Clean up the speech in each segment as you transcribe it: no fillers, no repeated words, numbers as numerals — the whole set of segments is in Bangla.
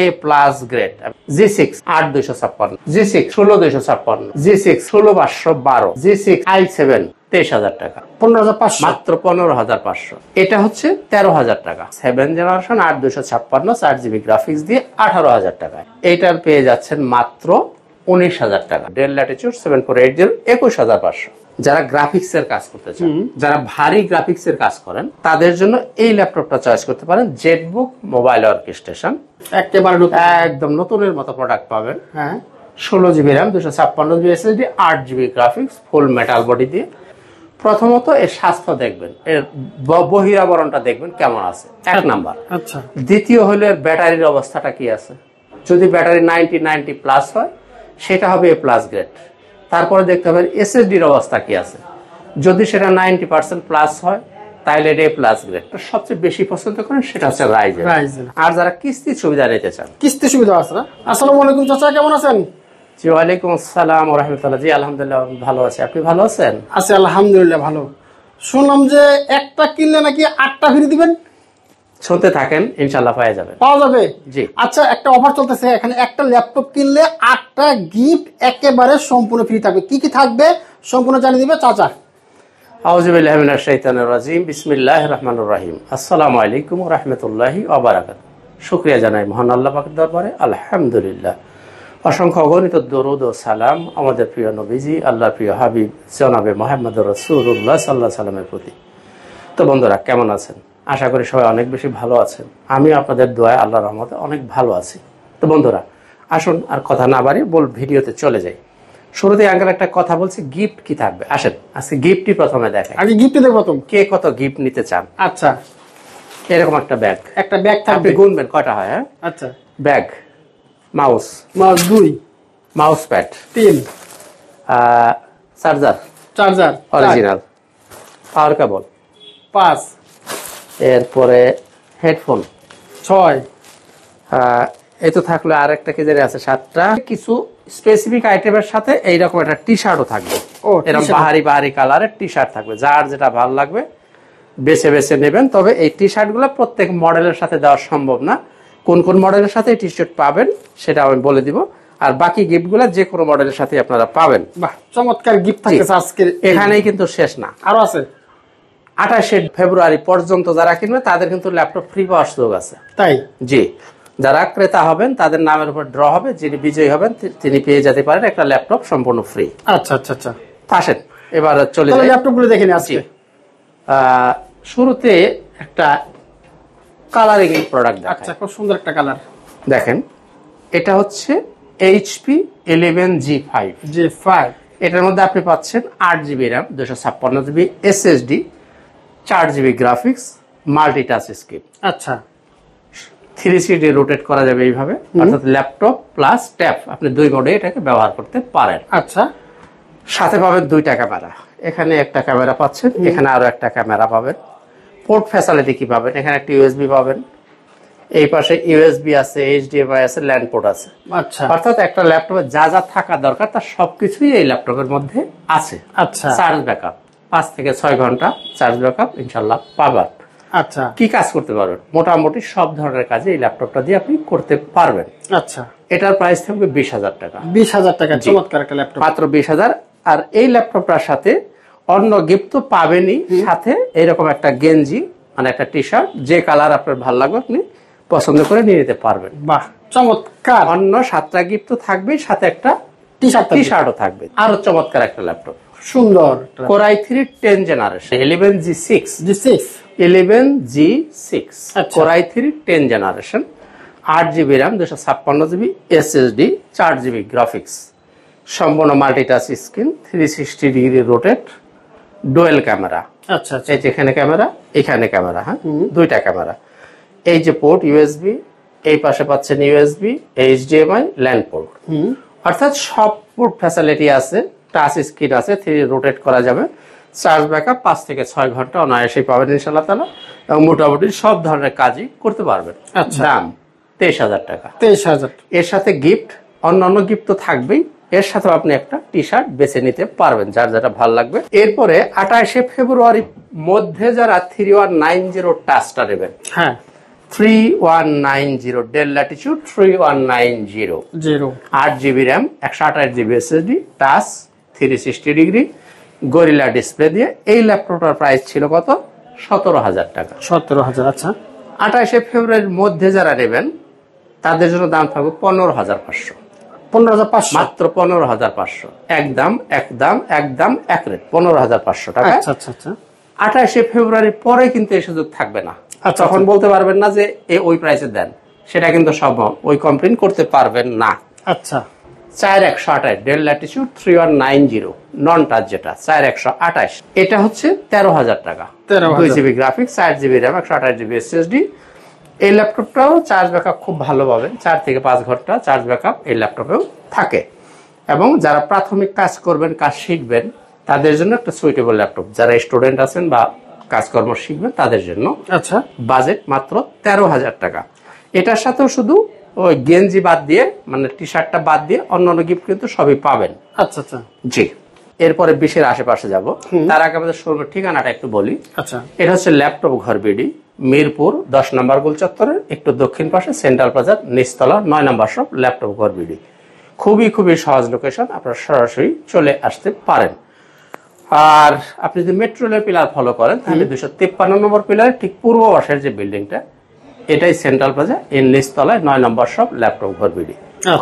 এ plus grade G6 8256, G6 16256, G6 16512, G6 i7 23,000 টাকা, 15,500 মাত্র 15,500। এটা হচ্ছে 13,000 টাকা, 7 জেনারেশন 8256 4GB গ্রাফিক্স দিয়ে 18,000 টাকায়। এটার পেয়ে যাচ্ছেন মাত্র 19,000 টাকা। Del Latitude 7480 21,500। যারা গ্রাফিক্স এর কাজ করতে চান, যারা ভারী গ্রাফিক্স এর কাজ করেন, তাদের জন্য এই ল্যাপটপটা চয়েস করতে পারেন। জেটবুক মোবাইল ওয়ার্কস্টেশন, একেবারে একদম নতুনের মতো প্রোডাক্ট পাবেন। হ্যাঁ, 16GB RAM, 256GB SSD, 8GB graphics, ফুল মেটাল বডি দিয়ে। প্রথমত এর স্বাস্থ্য দেখবেন, এর বহিরাবরণটা দেখবেন কেমন আছে, এক নাম্বার। আচ্ছা, দ্বিতীয় হলো এর ব্যাটারির অবস্থাটা কি আছে। যদি ব্যাটারি 90 প্লাস হয়, সেটা হবে এ প্লাস গ্রেড। তারপরে দেখতে হবে এসএসডির অবস্থা কি আছে। যদি সেটা 90% প্লাস হয়, তাহলে এটা এ প্লাস গ্রেড। সবচেয়ে বেশি পছন্দ করেন সেটা হচ্ছে রাইজেন। আর যারা কিস্তির সুবিধা নিতে চান, কিস্তি সুবিধা আছে না? আসসালামু আলাইকুম চাচা, কেমন আছেন? জি ওয়ালাইকুম আসসালাম ওয়া রাহমাতুল্লাহ। জি আলহামদুলিল্লাহ ভালো আছি, আপনি ভালো আছেন? আছি আলহামদুলিল্লাহ ভালো। শুনলাম যে একটা কিনলে নাকি 8টা ফ্রি দিবেন। শুনতে থাকেন, ইনশাআল্লাহ পাওয়া যাবে। জি আচ্ছা, একটা অফার চলতেছে এখানে, একটা ল্যাপটপ কিনলে 8টা গিফট একেবারে সম্পূর্ণ ফ্রি থাকবে। কি কি থাকবে সম্পূর্ণ জানিয়ে দিবে চাচা। আউযু বিল্লাহি মিনাশ শাইতানির রাজিম, বিসমিল্লাহির রহমানির রহিম। আসসালামু আলাইকুম ওয়া রাহমাতুল্লাহি ওয়া বারাকাতুহু। শুকরিয়া জানাই মহান আল্লাহ পাকের দরবারে, আলহামদুলিল্লাহ। অসংখ্য অগণিত দরুদ ও সালাম আমাদের প্রিয় নবীজি, আল্লাহর প্রিয় হাবিব জনাবে মুহাম্মদুর রাসূলুল্লাহ সাল্লাল্লাহু আলাইহি সাল্লামের প্রতি। তো বন্ধুরা, কেমন আছেন? আশা করি সবাই অনেক বেশি ভালো আছেন। আমি আপনাদের দোয়ায় আল্লাহর রহমতে অনেক ভালো আছি। তো বন্ধুরা, আসুন আর কথা না বাড়িয়ে ভিডিওতে চলে যাই। শুরুতে আঙ্কেল একটা কথা বলছি, গিফট কি থাকবে। আসেন আজকে গিফটই প্রথমে দেখাই। আগে গিফটই দেখব প্রথম, কে কত গিফট নিতে চান। আচ্ছা, এরকম একটা ব্যাগ থাকবে, আপনি গুনবেন কয়টা হয়। হ্যাঁ, আচ্ছা। Bag, mouse 2, mouse pad 3, charger original, power cable 5, এরপরে হেডফোন 6, এই তো থাকলো। আর একটা কি জানি আছে 7টা। কিছু স্পেসিফিক আইটেমের সাথে এইরকম একটা টি শার্টও থাকবে। এরকম বাহারি কালারের টি শার্ট থাকবে। যার যেটা ভালো লাগবে বেছে বেছে নেবেন। তবে এই টি শার্ট গুলো প্রত্যেক মডেলের সাথে দেওয়া সম্ভব না। কোন কোন মডেলের সাথে টি শার্ট পাবেন সেটা আমি বলে দিব। আর বাকি গিফট গুলা যে কোনো মডেলের সাথে আপনারা পাবেন। বাহ, চমৎকার গিফট থাকছে আজকে। এখানেই কিন্তু শেষ না, আরো আছে। 28 ফেব্রুয়ারি পর্যন্ত যারা কিনবে তাদের কিন্তু ল্যাপটপ ফ্রি পাওয়ার সুযোগ আছে। তাই? জি, যারা ক্রেতা হবেন তাদের নামের উপর ড্র হবে, যিনি বিজয়ী হবেন তিনি পেয়ে যেতে পারেন একটা ল্যাপটপ সম্পূর্ণ ফ্রি। আচ্ছা আচ্ছা আচ্ছা, আসেন এবার চলে যাই, ল্যাপটপ গুলো দেখে নিই আজকে। শুরুতে একটা কালারিং প্রোডাক্ট। আচ্ছা, খুব সুন্দর একটা কালার। দেখেন, এটা হচ্ছে HP 11G5। এটার মধ্যে আপনি পাচ্ছেন 8GB RAM, 256GB SSD, 4GB graphics, multi touch screen. আচ্ছা, 3CD রোটেট করা যাবে এইভাবে, অর্থাৎ ল্যাপটপ প্লাস ট্যাব আপনি 2 মোডে এটাকে ব্যবহার করতে পারেন। আচ্ছা, সাথে পাবেন 2টা ক্যামেরা। এখানে একটা ক্যামেরা পাচ্ছেন, এখানে আরো একটা ক্যামেরা পাবেন। পোর্ট ফ্যাসিলিটি কি পাবেন, এখানে একটা USB পাবেন, এই পাশে USB আছে, HDMI আছে, ল্যান্ড পোর্ট আছে। আচ্ছা, অর্থাৎ একটা ল্যাপটপে যা যা থাকা দরকার তার সবকিছুই এই ল্যাপটপের মধ্যে আছে। আচ্ছা, চার্জ ব্যাকআপ 5 থেকে 6 ঘন্টা চার্জ ব্যাকআপ ইনশাআল্লাহ পাবেন। আচ্ছা, কি কাজ করতে পারবেন? মোটামুটি সব ধরনের কাজে এই ল্যাপটপটা দিয়ে আপনি করতে পারবেন। আচ্ছা, এটার প্রাইস থাকবে 20,000 টাকা। 20,000 টাকা, চমৎকার একটা ল্যাপটপ, মাত্র 20,000। আর এই ল্যাপটপটার সাথে অন্য গিফট তো পাবেনই, সাথে এরকম একটা গেঞ্জি মানে একটা টি শার্ট, যে কালার আপনার ভালো লাগবে আপনি পছন্দ করে নিয়ে নিতে পারবেন। বাহ, চমৎকার। অন্য 7টা গিফট তো থাকবেই, সাথে একটা টি শার্টও থাকবে। আরো চমৎকার একটা ল্যাপটপ, সুন্দর। Core i3 10 generation 11G6, 11G6 Core i3 10 generation, 8GB RAM, 256GB SSD, 4GB graphics, সম্পূর্ণ multitouch screen, 360 degree rotate, dual camera. আচ্ছা, এই যেখানে ক্যামেরা, এখানে ক্যামেরা, হ্যাঁ 2টা ক্যামেরা। এই যে পোর্ট USB, এই পাশে পাচ্ছেন USB, HDMI, ল্যান্ড পোর্ট। অর্থাৎ সব পোর্ট ফ্যাসিলিটি আছে, টাচ স্ক্রিন আছে, 3D রোটেট করা যাবে। চার্জ ব্যাকআপ 5 থেকে 6 ঘন্টা অনায়াসেই পাবেন ইনশাআল্লাহ তাআলা, এবং মোটামুটি সব ধরনের কাজই করতে পারবেন। আচ্ছা, দাম 23,000 টাকা। 23,000। এর সাথে গিফট, অন্যান্য গিফট তো থাকবেই, এর সাথে আপনি একটা টি শার্ট বেছে নিতে পারবেন যার যেটা ভালো লাগবে। এরপরে 28 ফেব্রুয়ারি মধ্যে যারা 3190 টাচটা নেবেন, হ্যাঁ 3190 del Latitude 3190 8GB RAM 128GB SSD touch 360 degree gorilla display দিয়ে এই ল্যাপটপটার প্রাইস ছিল কত 17,000 টাকা। 17,000। আচ্ছা 28 ফেব্রুয়ারির মধ্যে যারা নেবেন তাদের জন্য দাম থাকবে 15,500। 15,500 মাত্র 15,500 একদম এক রেট 15,500 টাকা। আচ্ছা আচ্ছা আচ্ছা 28 ফেব্রুয়ারি পরে কিন্তু এই সুযোগ থাকবে না। আচ্ছা, তখন বলতে পারবেন না যে ওই প্রাইসে দেন, সেটা কিন্তু সম্ভব, ওই কমপ্লেন করতে পারবেন না। আচ্ছা 4128 ডেল ল্যাটিটিউড 3190 নন টাচ যেটা 4128 এটা হচ্ছে 13,000 টাকা। 2GB graphics 8GB RAM 128GB SSD। এই ল্যাপটপটাও চার্জ ব্যাকআপ খুব ভালো পাবেন, 4 থেকে 5 ঘন্টা চার্জ ব্যাকআপ এই ল্যাপটপেও থাকে। এবং যারা প্রাথমিক কাজ করবেন, কাজ শিখবেন, তাদের জন্য একটা সুইটেবল ল্যাপটপ। যারা স্টুডেন্ট আছেন বা কাজকর্ম শিখবেন তাদের জন্য। আচ্ছা বাজেট মাত্র 13,000 টাকা। এটার সাথেও শুধু ওই গেঞ্জি বাদ দিয়ে, মানে টি শার্টটা বাদ দিয়ে অন্যান্য গিফট কিন্তু সবই পাবেন। আচ্ছা আচ্ছা জি, এরপরে 20-এর আশেপাশে যাব। তার আগে আমাদের শোরুমের ঠিকানাটা একটু বলি। আচ্ছা এটা হচ্ছে ল্যাপটপ ঘর বিডি, মিরপুর 10 নম্বর গোল চত্বরের একটু দক্ষিণ পাশে সেন্ট্রাল প্লাজার নিচতলা 9 নম্বর শপ ল্যাপটপ ঘর বিডি। খুবই সহজ লোকেশন, আপনারা সরাসরি চলে আসতে পারেন। আর আপনি যদি মেট্রো রেলের পিলার ফলো করেন তাহলে 253 নম্বর পিলারের ঠিক পূর্ব পাশের যে বিল্ডিংটা, এটাই সেন্ট্রাল প্লাজা, এর নিচতলায় 9 নম্বর শপ ল্যাপটপ ঘর বিডি।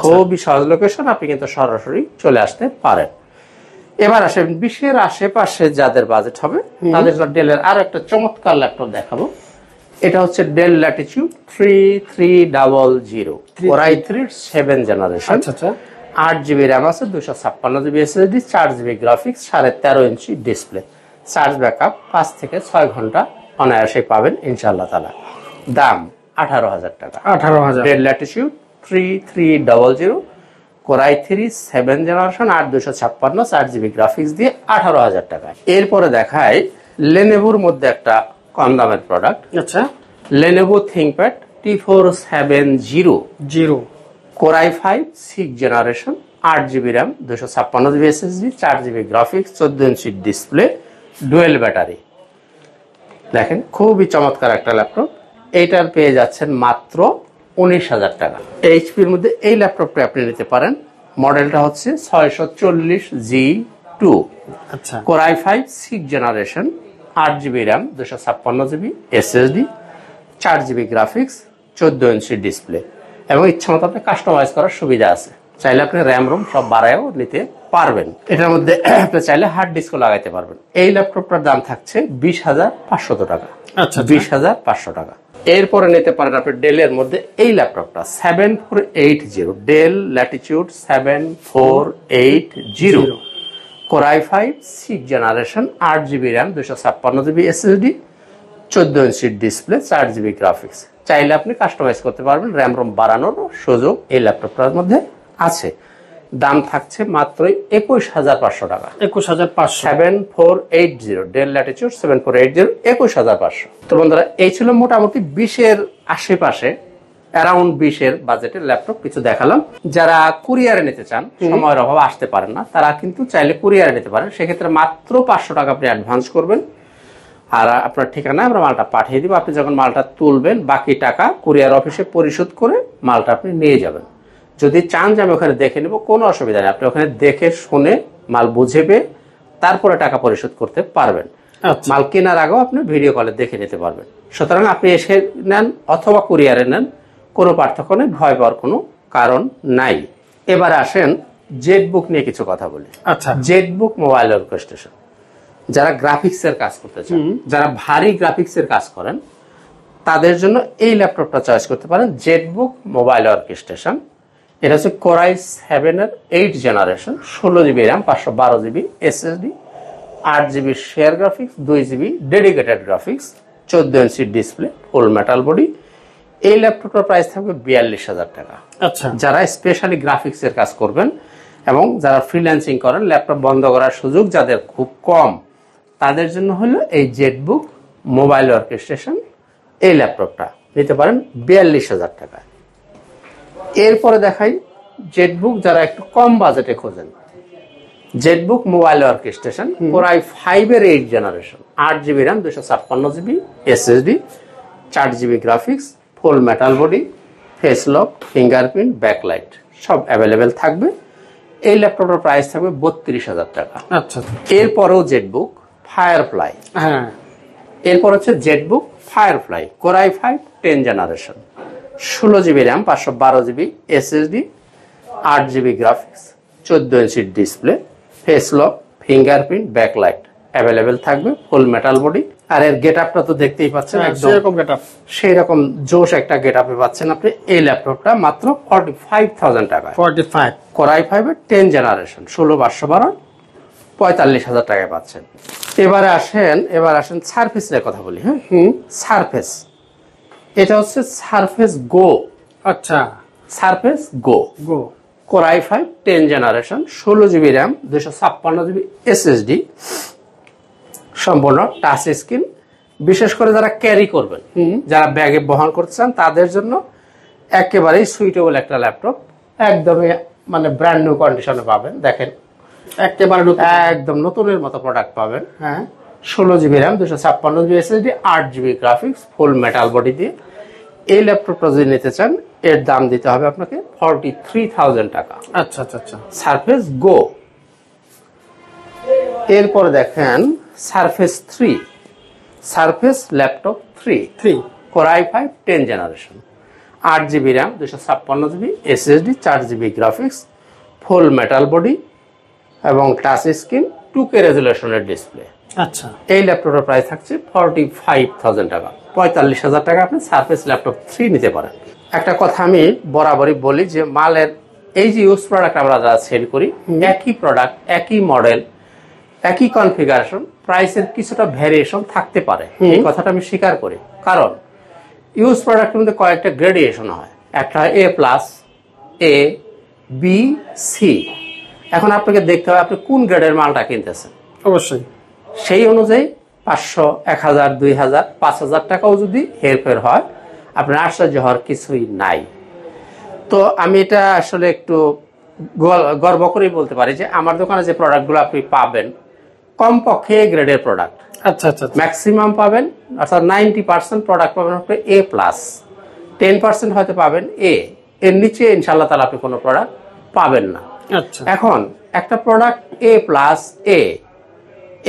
খুবই সহজ লোকেশন, আপনি কিন্তু সরাসরি চলে আসতে পারেন। এবার আসেন 20-এর আশেপাশে যাদের বাজেট হবে তাদের জন্য ডেলের আরো একটা চমৎকার ল্যাপটপ দেখাবো। এটা হচ্ছে del Latitude 3300 Core i3 7th generation. আচ্ছা আচ্ছা 8GB র্যাম আছে, 256GB SSD, 4GB graphics, 13.5 inch display, charge backup 5 থেকে 6 ঘন্টা অনায়াসে পাবেন ইনশাআল্লাহ তাআলা। দাম 18,000 টাকা। 18,000 del Latitude 3300 Core i3 7th generation 8256 4GB graphics দিয়ে 18,000 টাকা। এরপরে দেখায় লেনোভোর মধ্যে একটা কম দামের প্রোডাক্ট। আচ্ছা Lenovo ThinkPad T470 Core i5 6th generation 8GB RAM 256GB SSD 4GB graphics 14 inch display dual battery. দেখেন খুবই চমৎকার একটা ল্যাপটপ। এইটার পেয়ে যাচ্ছেন মাত্র 19,000 টাকা। এইচপির মধ্যে এই ল্যাপটপটা আপনি নিতে পারেন। মডেলটা হচ্ছে 640G2। আচ্ছা Core i5 6th generation 8GB RAM 256GB SSD 4GB graphics 14 inch display এবং ইচ্ছা মতো আপনি কাস্টমাইজ করার সুবিধা আছে। চাইলে আপনি র্যাম রোম সব বাড়ায়ও নিতে পারবেন। এটার মধ্যে আপনি চাইলে হার্ড ডিস্কও লাগাইতে পারবেন। এই ল্যাপটপটার দাম থাকছে 20,500 টাকা। আচ্ছা 20,500 টাকা। এরপরে নিতে পারেন আপনি ডেলের মধ্যে এই ল্যাপটপটা 7480 del Latitude 7480 Core i5 6th generation 8GB RAM 256GB SSD 14 inch display 4GB graphics. চাইলে আপনি কাস্টমাইজ করতে পারবেন, র্যাম রোম বাড়ানোর সুযোগ এই ল্যাপটপটার মধ্যে আছে। দাম থাকছে মাত্র 21,500 টাকা। 21,500 7480 ডেল ল্যাটিটিউড 7480 21,500। তো বন্ধুরা এই ছিল মোটামুটি 20-এর আশেপাশে অ্যারাউন্ড 20-এর বাজেটের ল্যাপটপ কিছু দেখালাম। যারা কুরিয়ারে নিতে চান, সময়ের অভাবে আসতে পারেন না, তারা কিন্তু চাইলে কুরিয়ারে নিতে পারেন। সেক্ষেত্রে মাত্র 500 টাকা আপনি অ্যাডভান্স করবেন, আর আপনার ঠিকানায় আমরা মালটা পাঠিয়ে দিব। আপনি যখন মালটা তুলবেন বাকি টাকা কুরিয়ার অফিসে পরিশোধ করে মালটা আপনি নিয়ে যাবেন। যদি চান যে আমি ওখানে দেখে নেব, কোনো অসুবিধা নেই, আপনি ওখানে দেখে শুনে মাল বুঝে পেয়ে তারপরে টাকা পরিশোধ করতে পারবেন। মাল কেনার আগেও আপনি ভিডিও কলে দেখে নিতে পারবেন। সুতরাং আপনি এসে নেন অথবা কুরিয়ারে নেন, কোনো পার্থক্য নেই, ভয় পাওয়ার কোনো কারণ নাই। এবার আসেন জেটবুক নিয়ে কিছু কথা বলি। আচ্ছা জেটবুক মোবাইল ওয়ার্কস্টেশন, যারা গ্রাফিক্সের কাজ করতে চান, যারা ভারী গ্রাফিক্সের কাজ করেন, তাদের জন্য এই ল্যাপটপটা চয়েস করতে পারেন। জেটবুক মোবাইল ওয়ার্কস্টেশন, এটা হচ্ছে Core i7 8th generation 16GB RAM 512GB SSD 8GB share graphics 2GB dedicated graphics 14 inch display full metal body. এই ল্যাপটপটার প্রাইস থাকবে 42,000 টাকা। আচ্ছা যারা স্পেশালি গ্রাফিক্সের কাজ করবেন এবং যারা ফ্রিল্যান্সিং করেন, ল্যাপটপ বন্ধ করার সুযোগ যাদের খুব কম, তাদের জন্য হলো এই জেটবুক মোবাইল ওয়ার্কস্টেশন। এই ল্যাপটপটা নিতে পারেন 42,000 টাকা। এরপরে দেখাই জেটবুক যারা একটু কম বাজেটে খোঁজেন। Jetbook mobile workstation Core i5 8th generation 8GB RAM 256GB SSD 4GB graphics ফুল metal body, face lock, fingerprint, backlight সব অ্যাভেলেবেল থাকবে। এই ল্যাপটপটার প্রাইস থাকবে 32,000 টাকা। আচ্ছা। এরপরেও জেটবুক ফায়ারফ্লাই, হ্যাঁ, এরপর হচ্ছে Jetbook Firefly core i5 10 generation, 16 GB RAM, 512 GB SSD, 8 GB graphics, 14 inch display, face lock, fingerprint, backlight available থাকবে, ফুল মেটাল বডি। আর এর গেট আপটা তো দেখতেই পাচ্ছেন, একদম সেরকম গেটআপ, সেই রকম জোশ একটা গেট আপে পাচ্ছেন আপনি এই ল্যাপটপটা মাত্র 45,000 টাকায়। 45। কোর i5 এর 10 জেনারেশন, 16/512, 45,000 টাকায় পাচ্ছেন। এবারে আসেন সারফেসের কথা বলি। হ্যাঁ, সারফেস, এটা হচ্ছে সারফেস গো। আচ্ছা, Surface Go Go core i5 10 generation, 16 GB RAM, 256 GB SSD, সম্পূর্ণ টাচ স্ক্রিন। বিশেষ করে যারা ক্যারি করবেন, যারা ব্যাগে বহন করতে চান তাদের জন্য একেবারেই সুইটেবল একটা ল্যাপটপ। একদমই মানে ব্র্যান্ড নিউ কন্ডিশনে পাবেন। দেখেন একেবারে একদম নতুনের মতো প্রোডাক্ট পাবেন। হ্যাঁ, 16 GB RAM, 256 GB SSD, 8 GB graphics, ফুল মেটাল বডি দিয়ে এই ল্যাপটপটা যদি নিতে চান এর দাম দিতে হবে আপনাকে 43,000 টাকা। আচ্ছা আচ্ছা আচ্ছা। সারফেস গো। এরপরে দেখেন surface 3, surface laptop 3 core i5 10 generation, 8 GB RAM, 256 GB SSD, 4 GB graphics, ফুল মেটাল বডি এবং টাচ স্ক্রিন, 2K রেজুলেশনের ডিসপ্লে। আচ্ছা, এই ল্যাপটপের প্রাইস থাকছে 45,000 টাকা। 45,000 টাকা আপনি সারফেস ল্যাপটপ 3 নিতে পারেন। একটা কথা আমি বরাবরই বলি যে মালের এই যে ইউজ প্রোডাক্ট আমরা যারা সেল করি, একই প্রোডাক্ট, একই মডেল, একই কনফিগারেশন, প্রাইসের কিছুটা ভ্যারিয়েশন থাকতে পারে। এই কথাটা আমি স্বীকার করি, কারণ ইউজ প্রোডাক্টের মধ্যে কয়েকটা গ্রেডিয়েশন হয়। একটা হয় A+, A, B, C। এখন আপনাকে দেখতে হবে আপনি কোন গ্রেডের মালটা কিনতেছেন। অবশ্যই সেই অনুযায়ী 500, 1000, 2000, 5000 টাকাও যদি হেরফের হয় আপনার আশ্চর্য হওয়ার কিছুই নাই। তো আমি এটা আসলে একটু গর্ব করেই বলতে পারি যে আমার দোকানে যে প্রোডাক্টগুলো আপনি পাবেন কমপক্ষে এ গ্রেডের প্রোডাক্ট। আচ্ছা আচ্ছা, ম্যাক্সিমাম পাবেন, অর্থাৎ 90% প্রোডাক্ট পাবেন আপনি A+, 10% হয়তো পাবেন A, এর নিচে ইনশাআল্লাহ তাআলা আপনি কোনো প্রোডাক্ট পাবেন না। আচ্ছা, এখন একটা প্রোডাক্ট A+,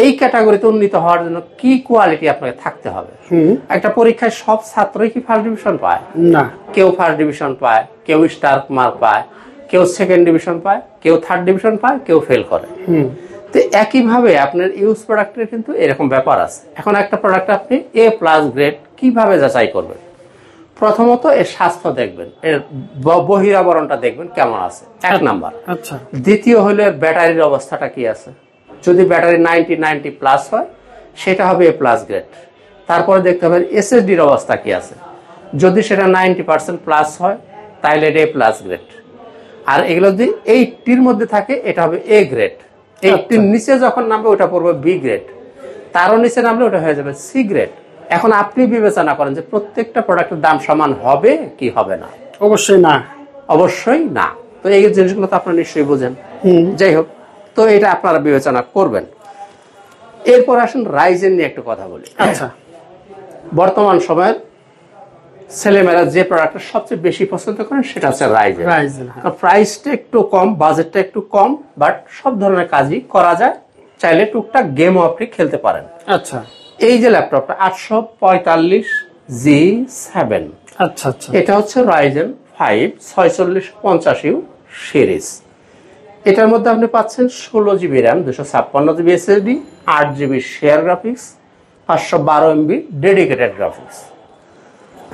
এই ক্যাটাগরিতে উন্নীত হওয়ার জন্য কি কোয়ালিটি আপনাকে থাকতে হবে। একটা পরীক্ষায় সব ছাত্রই কি ফার্স্ট ডিভিশন পায় না? কেউ ফার্স্ট ডিভিশন পায়, কেউ স্টার মার্ক পায়, কেউ সেকেন্ড ডিভিশন পায়, কেউ থার্ড ডিভিশন পায়, কেউ ফেল করে। তো একইভাবে আপনার ইউজ প্রোডাক্টের কিন্তু এরকম ব্যাপার আছে। এখন একটা প্রোডাক্ট আপনি A+ গ্রেড কিভাবে যাচাই করবেন? প্রথমত এর স্বাস্থ্য দেখবেন, এর বহিরাবরণটা দেখবেন কেমন আছে, এক নাম্বার। আচ্ছা, দ্বিতীয় হলো এর ব্যাটারির অবস্থাটা কি আছে। যদি ব্যাটারি 90+ হয় সেটা হবে A+ গ্রেড। তারপরে দেখতে হবে এসএসডির অবস্থা কি আছে। যদি সেটা 90% হয় তাহলে এটা A+ গ্রেড। আর এগুলো যদি 80-র মধ্যে থাকে এটা হবে A গ্রেড। 80-র নিচে যখন নামবে ওটা পড়বে B গ্রেড, তারও নিচে নামলে ওটা হয়ে যাবে C গ্রেড। এখন আপনি বিবেচনা করেন যে প্রত্যেকটা প্রোডাক্টের দাম সমান হবে কি হবে না? অবশ্যই না, অবশ্যই না। তো এই জিনিসগুলো তো আপনারা নিশ্চয়ই বোঝেন। যাই হোক, তো এটা আপনারা বিবেচনা করবেন। এরপর আসেন রাইজেন নিয়ে একটু কথা বলি। আচ্ছা, বর্তমান সময়ের ছেলেমেয়েরা যে প্রোডাক্টটা সবচেয়ে বেশি পছন্দ করেন সেটা হচ্ছে রাইজেন। প্রাইসটা একটু কম, বাজেটটা একটু কম, বাট সব ধরনের কাজই করা যায়। চাইলে টুকটাক গেমও আপনি খেলতে পারেন। আচ্ছা, এই যে ল্যাপটপটা 845G7, আচ্ছা আচ্ছা, এটা হচ্ছে রাইজেন 5 4650U সিরিজ। এটার মধ্যে আপনি পাচ্ছেন 16 GB RAM, 256 GB SSD, 8 GB share graphics, 512 MB dedicated graphics,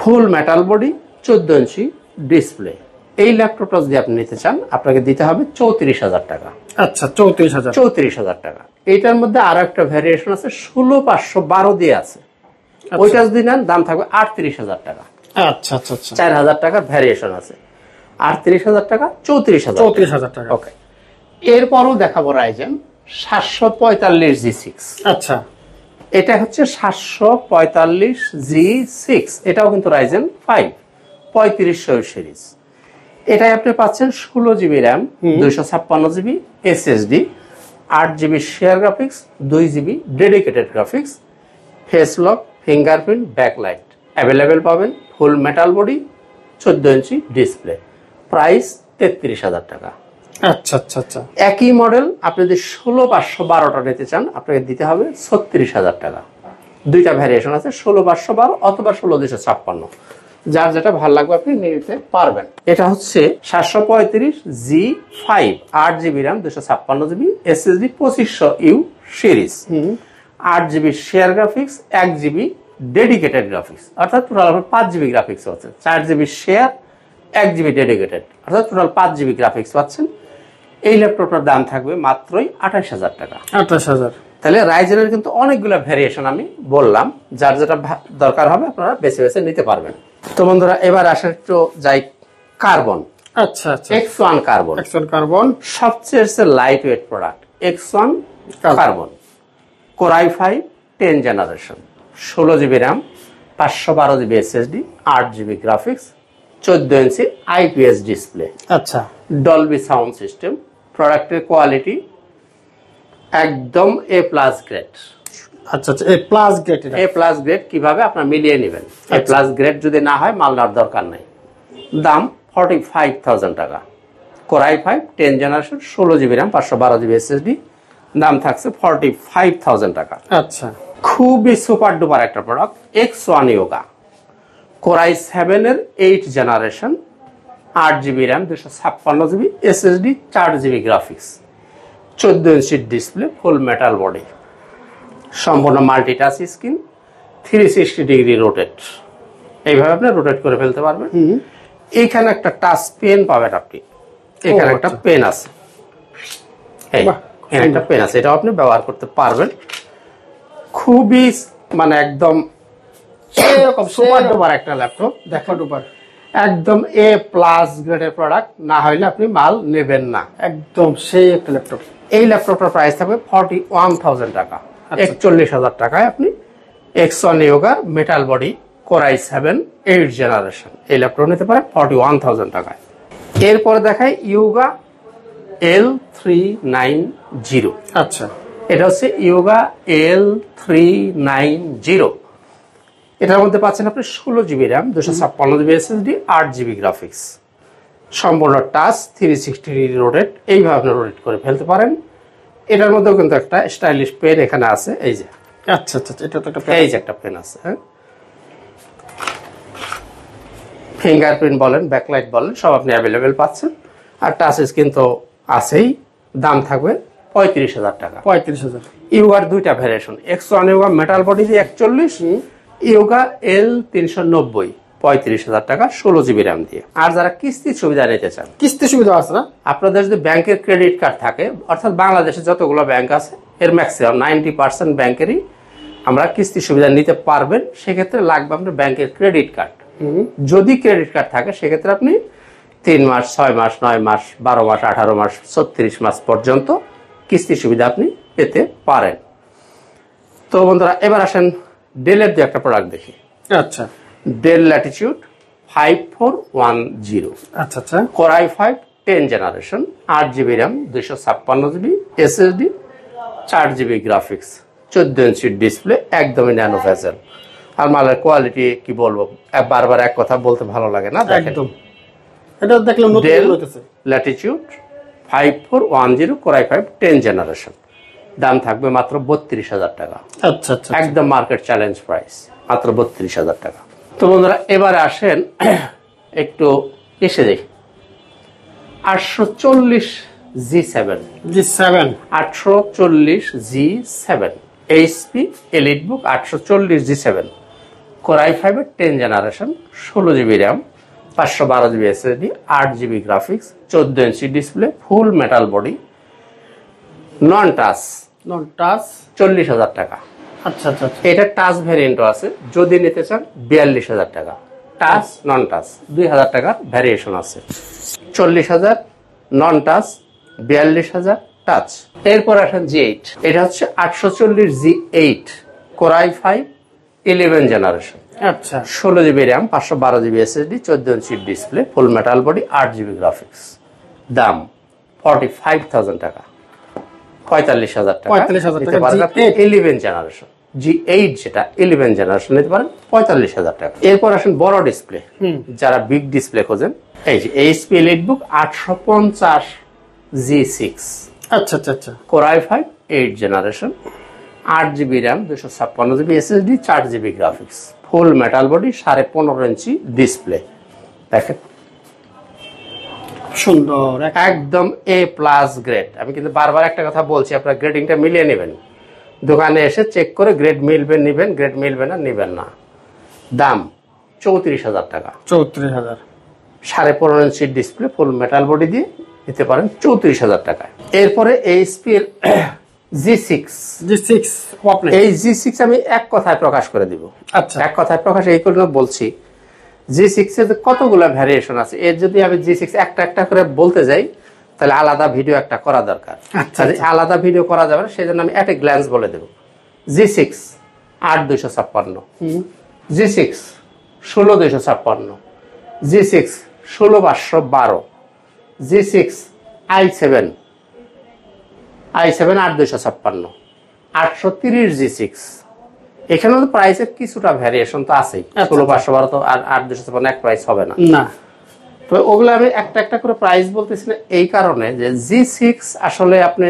ফুল মেটাল বডি, 14 ইঞ্চি ডিসপ্লে। এই ল্যাপটপটা যদি আপনি নিতে চান আপনাকে দিতে হবে 34,000 টাকা। আচ্ছা, 34,000, 34,000 টাকা। এইটার মধ্যে আরো একটা ভ্যারিয়েশন আছে, 16,512 দিয়ে আছে। ওইটা যদি নেন দাম থাকবে 38,000 টাকা। আচ্ছা আচ্ছা আচ্ছা, 4,000 টাকার ভ্যারিয়েশন আছে। 38,000 টাকা, 34,000 টাকা। ওকে। এরপরও দেখাবো রাইজেন 745G6। আচ্ছা, এটা হচ্ছে 745G6, এটাও কিন্তু রাইজেন 5 3500 সিরিজ। এটাই আপনি পাচ্ছেন 16 GB RAM, 256 GB SSD, 8 GB share graphics, 2 GB dedicated graphics, face lock, fingerprint, backlight available পাবেন, ফুল metal body, 14 inch display, price 33,000 টাকা। আচ্ছা আচ্ছা আচ্ছা। একই মডেল আপনি যদি 16,512টা নিতে চান আপনাকে দিতে হবে 36,000 টাকা। দুইটা ভ্যারিয়েশন আছে, 16,512 অথবা 16,256, যার যেটা ভালো লাগবে আপনি নিতে পারবেন। এটা হচ্ছে 735G5, 8GB RAM, 256GB SSD, 2500U series, 8GB share graphics, 1GB dedicated graphics, অর্থাৎ টোটাল 5GB গ্রাফিক্স আছে। 4GB শেয়ার, 1GB ডেডিকেটেড, অর্থাৎ টোটাল 5GB গ্রাফিক্স পাচ্ছেন। এই ল্যাপটপটার দাম থাকবে মাত্রই 28,000 টাকা। 28,000। তাহলে রাইজেনের কিন্তু অনেকগুলো ভ্যারিয়েশন আমি বললাম, যার যেটা দরকার হবে আপনারা বেছে বেছে নিতে পারবেন। তো বন্ধুরা এবার আসে একটু যাই কার্বন। আচ্ছা আচ্ছা। X1 কার্বন, X1 কার্বন সবচেয়ে light weight product. X1 carbon, core i5 10 generation, 16GB RAM, 512GB SSD, 8GB graphics, 14 ইঞ্চি IPS ডিসপ্লে, আচ্ছা, ডলবি সাউন্ড সিস্টেম। প্রোডাক্টের কোয়ালিটি একদম A+ গ্রেড। আচ্ছা আচ্ছা। A+ grade. A+ গ্রেড কিভাবে আপনারা মিলিয়ে নেবেন। A+ গ্রেড যদি না হয় মাল নেওয়ার দরকার নাই। দাম 45,000 টাকা। Core i5 10 generation, 16GB RAM, 512GB SSD, দাম থাকছে 45,000 টাকা। আচ্ছা, খুবই সুপার ডুপার একটা product. X1 yoga, core i7 এর 8 generation, 8GB RAM, 256GB SSD, 4GB graphics, 14 inch display, full metal body, সম্পূর্ণ মাল্টিটাচ স্ক্রিন, 360 ডিগ্রি রোটেট। এইভাবে আপনি রোটেট করে ফেলতে পারবেন। এইখানে একটা টাচ পেন পাবেন আপনি, এখানে একটা পেন আছে, এই এখানে একটা পেন আছে, এটা আপনি ব্যবহার করতে পারবেন। খুবই মানে একদম এরকম সুপার ডুপার একটা ল্যাপটপ। দেখো ডুপার, একদম A+ গ্রেডের প্রোডাক্ট, না হইলে আপনি মাল নেবেন না। একদম সেই একটা ল্যাপটপ। এই ল্যাপটপটার প্রাইস থাকবে 41,000 টাকা। 41,000 টাকায় আপনি X1 yoga metal body, core i7 8 generation, এই ল্যাপটপ নিতে পারেন 41,000 টাকায়। এরপরে দেখাই ইয়োগা L390। আচ্ছা, এটা হচ্ছে ইয়োগা L390। এটার মধ্যে পাচ্ছেন আপনি 16GB RAM, 256GB SSD, 8GB graphics, সম্পূর্ণ টাচ, 360 ডিগ্রি রোটেট। এইভাবে আপনি রোটেট করে ফেলতে পারেন। এটার মধ্যেও কিন্তু একটা স্টাইলিশ পেন এখানে আছে, এই যে। আচ্ছা আচ্ছা, এটা তো একটা এই যে একটা পেন আছে, হ্যাঁ। ফিঙ্গারপ্রিন্ট বলেন, ব্যাকলাইট বলেন, সব আপনি অ্যাভেলেবেল পাচ্ছেন। আর টাচ স্ক্রিন তো আছেই। দাম থাকবে 35,000 টাকা। 35,000। ইয়োগার দুইটা variation, X1 yoga metal body দিয়ে 41, ইয়োগা L390, 35,000 টাকা, 16GB RAM দিয়ে। আর যারা কিস্তির সুবিধা নিতে চান, কিস্তি সুবিধা আছে না? আপনাদের যদি ব্যাংকের ক্রেডিট কার্ড থাকে, অর্থাৎ বাংলাদেশে যতগুলো ব্যাংক আছে এর ম্যাক্সিমাম 90% ব্যাংকেরই আমরা কিস্তি সুবিধা নিতে পারবেন। সেক্ষেত্রে লাগবে আপনার ব্যাংকের ক্রেডিট কার্ড। যদি ক্রেডিট কার্ড থাকে সেক্ষেত্রে আপনি 3 মাস, 6 মাস, 9 মাস, 12 মাস, 18 মাস, 36 মাস পর্যন্ত কিস্তি সুবিধা আপনি পেতে পারেন। তো বন্ধুরা এবার আসেন ডেলের যে একটা প্রোডাক্ট দেখি। আচ্ছা, ডেল ল্যাটিটিউড 5410, আচ্ছা আচ্ছা। Core i5 10 generation, 8GB RAM, 256GB SSD, 4GB graphics, 14 inch display, একদমই ন্যানো ভেজেল। আর মালের কোয়ালিটি কি বলবো, বারবার এক কথা বলতে ভালো লাগে না। একদম, এটা দেখলাম নতুন ডেল হইতেছে। ল্যাটিটিউড 5410, কোর i5 10 জেনারেশন, দাম থাকবে মাত্র 32,000 টাকা। আচ্ছা আচ্ছা, একদম মার্কেট চ্যালেঞ্জ প্রাইস, মাত্র 32,000 টাকা। তো বন্ধুরা এবারে আসেন একটু এসে দেখি 840G7, 840G7 HP EliteBook 840G7, core i5 10 generation, 16GB RAM, 512GB SSD, 8GB graphics, 14 inch display, full metal body, non touch, non touch, 40,000 টাকা। আচ্ছা আচ্ছা আচ্ছা। এটা টাচ ভ্যারিয়েন্টও আছে, যদি নিতে চান 42,000 টাকা। টাচ নন টাচ 2,000 টাকার ভ্যারিয়েশন আছে। 40,000 নন টাচ, 42,000 টাচ। এরপর আসেন G8, এটা হচ্ছে 840G8, কোর i5 11 জেনারেশন, আচ্ছা, 16GB RAM, 512GB SSD, 14 inch display, full metal body, 8GB graphics, দাম 45,000 টাকা। 45,000 টাকা 45,000 টাকা, 11 জেনারেশন। G8 যেটা 11 জেনারেশন নিতে পারেন 45,000 টাকা। এরপর আসেন বড় ডিসপ্লে, যারা বিগ ডিসপ্লে খোঁজেন, এই যে HP EliteBook 850 G6। আচ্ছা আচ্ছা আচ্ছা। Core i5 8 generation, 8GB RAM, 256GB SSD, 4GB graphics, ফুল মেটাল বডি, 15.5 ইঞ্চি ডিসপ্লে। দেখেন সুন্দর, একদম A+ গ্রেড। আমি কিন্তু বারবার একটা কথা বলছি, আপনারা গ্রেডিংটা মিলিয়ে নেবেন। দোকানে এসে চেক করে গ্রেড মিলবে নিবেন, গ্রেড মিলবে না নিবেন না। দাম 34,000 টাকা। 34,000। 15.5 ইঞ্চির ডিসপ্লে, ফুল মেটাল বডি দিয়ে নিতে পারেন 34,000 টাকায়। এরপরে HP এর G6। এই G6 আমি এক কথায় প্রকাশ করে দিব। আচ্ছা, এক কথায় প্রকাশ এই কারণে বলছি, G6 এর কতগুলো ভ্যারিয়েশন আছে, এর যদি আমি G6 একটা একটা করে বলতে যাই তাহলে আলাদা ভিডিও একটা করা দরকার। আচ্ছা, আলাদা ভিডিও করা যাবে না, সেই জন্য আমি এট এ গ্ল্যান্স বলে দেব। G6 8,256, G6 16,256, G6 16,512, G6 i7 8,256, 830 G6। এখানে তো প্রাইসের কিছুটা ভ্যারিয়েশন তো আছেই, 16,512 তো আর 8,256 এক প্রাইস হবে না। তো ওগুলো আমি একটা একটা করে প্রাইস বলতেছি না এই কারণে যে G6 আসলে আপনি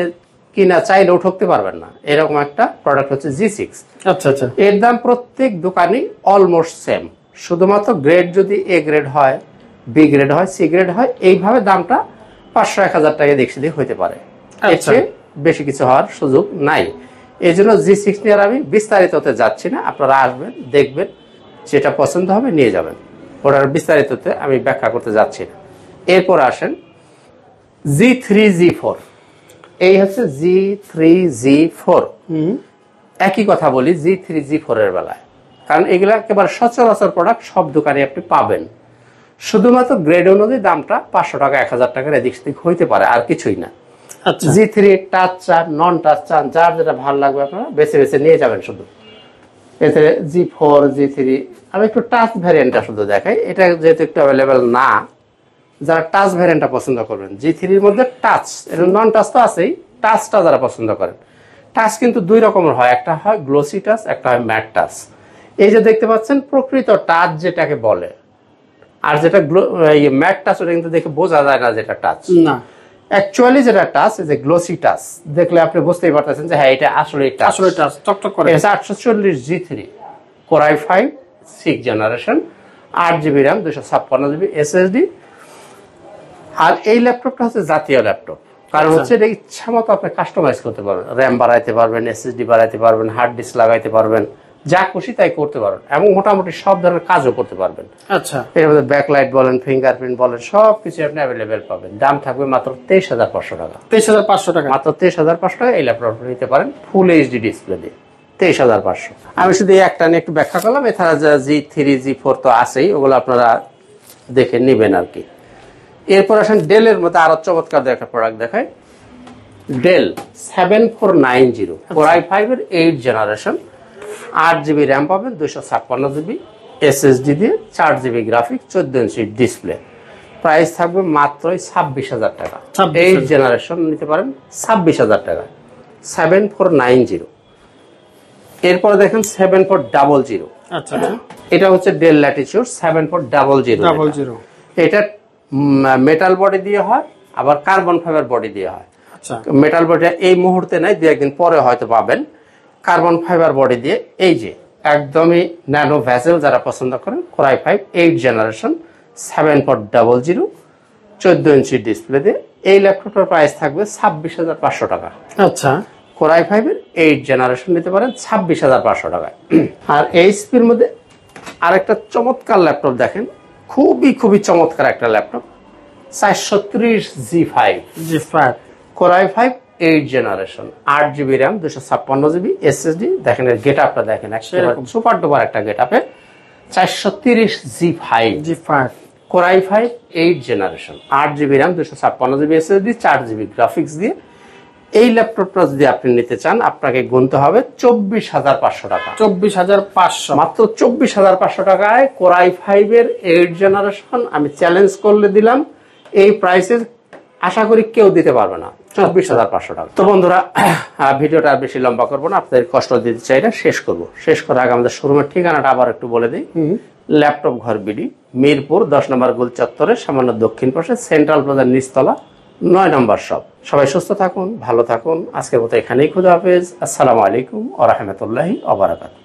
কিনা চাইলেও ঠকতে পারবেন না, এরকম একটা প্রোডাক্ট হচ্ছে G6। আচ্ছা আচ্ছা। এর দাম প্রত্যেক দোকানই অলমোস্ট সেম, শুধুমাত্র গ্রেড যদি A গ্রেড হয়, B গ্রেড হয়, C গ্রেড হয়, এইভাবে দামটা 500-1000 টাকা দেখছি দিয়ে হইতে পারে, এর চেয়ে বেশি কিছু হওয়ার সুযোগ নাই। এই জন্য G6 নিয়ে আমি বিস্তারিততে যাচ্ছি না, আপনারা আসবেন দেখবেন, যেটা পছন্দ হবে নিয়ে যাবেন, ওটার বিস্তারিততে আমি ব্যাখ্যা করতে যাচ্ছি না। এরপর আসেন G3 G4। এই হচ্ছে G3 G4। একই কথা বলি G3 G4 এর বেলায়, কারণ এগুলা একেবারে সচরাচর প্রোডাক্ট, সব দোকানে আপনি পাবেন। শুধুমাত্র গ্রেড অনুযায়ী দামটা 500 টাকা 1000 টাকার এদিক সেদিক হইতে পারে, আর কিছুই না। G3 টাচ চান, নন টাচ চান, যার যেটা ভালো লাগবে আপনারা বেছে বেছে নিয়ে যাবেন। শুধু এতে G4 G3 আমি একটু টাচ ভ্যারিয়েন্টটা শুধু দেখাই, এটা যেহেতু একটু অ্যাভেলেবেল না, যারা টাচ ভ্যারিয়েন্টটা পছন্দ করবেন G3 এর মধ্যে টাচ, এটা নন টাচ তো আছেই, টাচটা যারা পছন্দ করেন। টাচ কিন্তু দুই রকমের হয়, একটা হয় গ্লোসি টাচ, একটা হয় ম্যাট টাচ। এই যে দেখতে পাচ্ছেন প্রকৃত টাচ যেটাকে বলে, আর যেটা ম্যাট টাচ ওটা কিন্তু দেখে বোঝা যায় না যেটা টাচ না। অ্যাকচুয়ালি যেটা টাচ, এই যে গ্লোসি টাচ, দেখলে আপনি বুঝতেই পারতেছেন যে হ্যাঁ এটা আসলে টাচ, আসলে টাচ টকটক করে। 840 G3, Core i5 6 generation, 8GB RAM, 256GB SSD। আর এই ল্যাপটপটা হচ্ছে জাতীয় ল্যাপটপ, কারণ হচ্ছে এটা ইচ্ছা মতো আপনি কাস্টমাইজ করতে পারবেন, র্যাম বাড়াইতে পারবেন, SSD বাড়াইতে পারবেন, হার্ড ডিস্ক লাগাইতে পারবেন, যা খুশি তাই করতে পারবেন, এবং মোটামুটি সব ধরনের কাজও করতে পারবেন। আচ্ছা, এর মধ্যে ব্যাকলাইট বলেন, ফিঙ্গারপ্রিন্ট বলেন, সবকিছু আপনি অ্যাভেলেবেল পাবেন। দাম থাকবে মাত্র 23,500 টাকা। 23,500 টাকা, মাত্র 23,500 টাকা এই ল্যাপটপটা নিতে পারেন ফুল এইচডি ডিসপ্লে দিয়ে, 23,500। আমি শুধু এই একটা নিয়ে একটু ব্যাখ্যা করলাম, এছাড়া G3 G4 তো আছেই, ওগুলো আপনারা দেখে নেবেন আর কি। এরপর আসেন ডেলের মধ্যে আরো চমৎকার একটা প্রোডাক্ট দেখায়, ডেল 7490, Core i5 এর 8 জেনারেশন, 8GB RAM পাবেন, 256GB SSD দিয়ে, 4GB graphic, 14 inch display. Price থাকবে মাত্র 26,000 টাকা। 8 জেনারেশন নিতে পারেন 26,000 টাকা, 7490। এরপরে দেখেন 7400। আচ্ছা, এটা হচ্ছে ডেল ল্যাটিটিউড 7400। এটা মেটাল বডি দিয়ে হয়, আবার কার্বন ফাইবার বডি দিয়ে হয়। আচ্ছা, মেটাল বডি এই মুহূর্তে নাই, দু একদিন পরে হয়তো পাবেন। কার্বন ফাইবার বডি দিয়ে, এই যে একদমই ন্যানো ভেসেল যারা পছন্দ করেন, Core i5 8 generation, 7400, 14 inch display দিয়ে এই ল্যাপটপটার প্রাইস থাকবে 26,500 টাকা। আচ্ছা, Core i5 এর 8 জেনারেশন নিতে পারেন 26,500 টাকায়। আর এইচপির মধ্যে আরেকটা চমৎকার ল্যাপটপ দেখেন, খুবই চমৎকার একটা laptop, 430 G5, Core i5 8 generation, 8GB RAM, 256GB SSD। দেখেন এর গেট আপটা দেখেন, একেবারে সুপার ডুপার একটা গেট আপে। 430 G5, Core i5 8 generation, 8GB RAM, 256GB SSD, 4GB graphics দিয়ে এই ল্যাপটপটা যদি আপনি নিতে চান, আপনাকে গুনতে হবে 24,500 টাকা। 24,500, মাত্র 24,500 টাকায় Core i5 এর 8 জেনারেশন। আমি চ্যালেঞ্জ করলে দিলাম এই প্রাইসের আশা করি কেউ দিতে পারবে না 24,500 টাকা। তো বন্ধুরা ভিডিওটা আর বেশি লম্বা করবো না, আপনাদের কষ্ট দিতে চাই না, শেষ করার আগে আমাদের শোরুমের ঠিকানাটা আবার একটু বলে দিই। ল্যাপটপ ঘর বিডি, মিরপুর 10 নম্বর গোল চত্বরের সামান্য দক্ষিণ পাশে সেন্ট্রাল প্লাজার নিচতলা 9 নম্বর শপ। সবাই সুস্থ থাকুন, ভালো থাকুন। আজকের মতো এখানেই, খুদা হাফেজ। আসসালামু আলাইকুম ওয়া রাহমাতুল্লাহি ওয়া বারাকাতুহু।